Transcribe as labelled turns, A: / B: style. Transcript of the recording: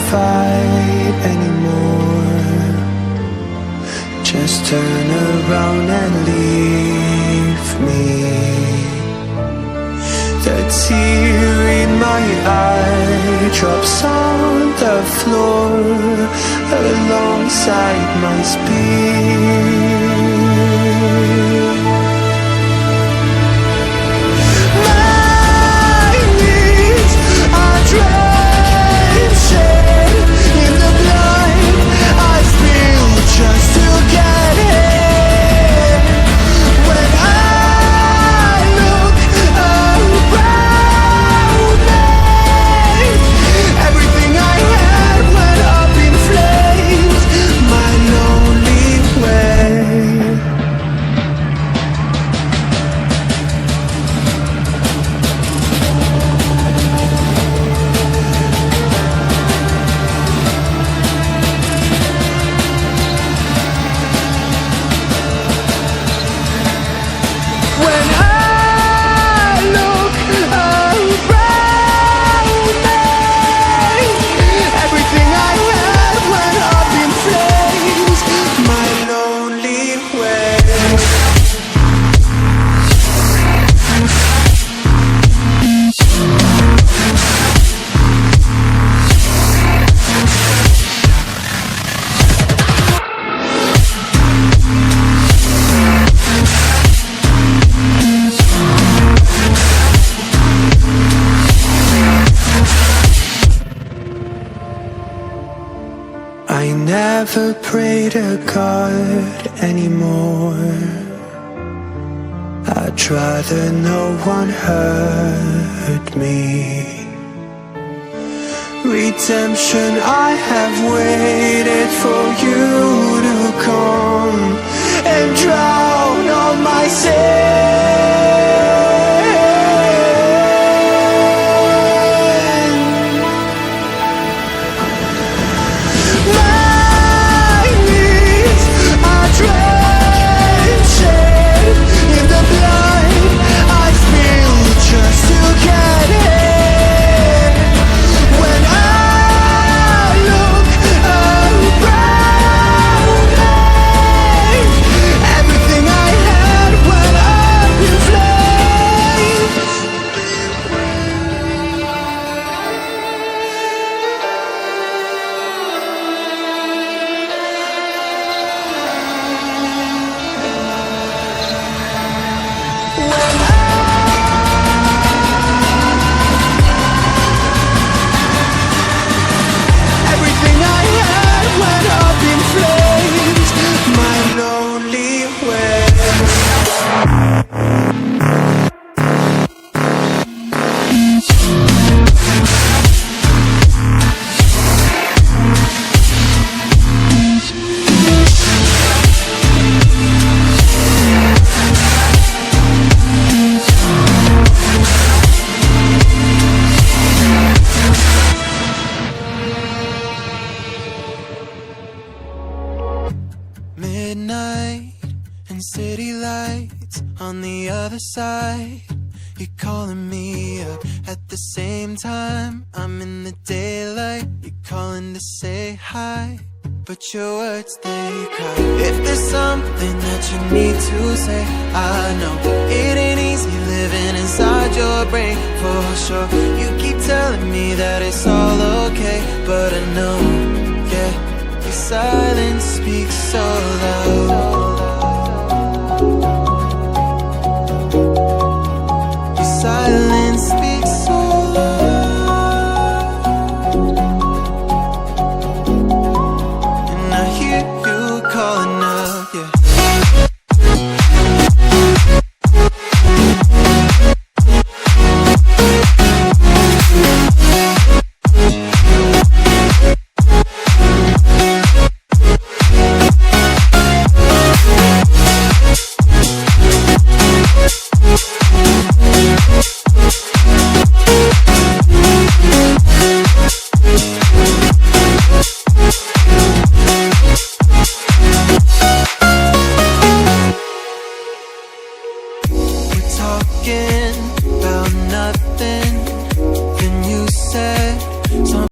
A: fight anymore. Just turn around and leave me. The tear in my eye drops on the floor alongside my speed. My knees are drenching in the blood I spill just to get here. When I look around me, everything I had went up in flames. My lonely way. When I look around me, everything I had went up in flames. My lonely way. I never pray to God anymore. I'd rather no one hurt me. Redemption, I have waited for you to come and drown all my sin. My knees are drenching in the blood I spill just to get here. When I look around me, everything I had went up in flames. Everything I had went up in flames. My lonely way. Midnight and city lights on the other side. You're calling me up at the same time. I'm in the daylight. You're calling to say hi, but your words, they cry. If there's something that you need to say, I know it ain't easy living inside your brain, for sure. You keep telling me that it's all okay, but I know, yeah, your silence speaks so loud. Your silence speaks so loud, and I hear you calling up, yeah. Talking about nothing.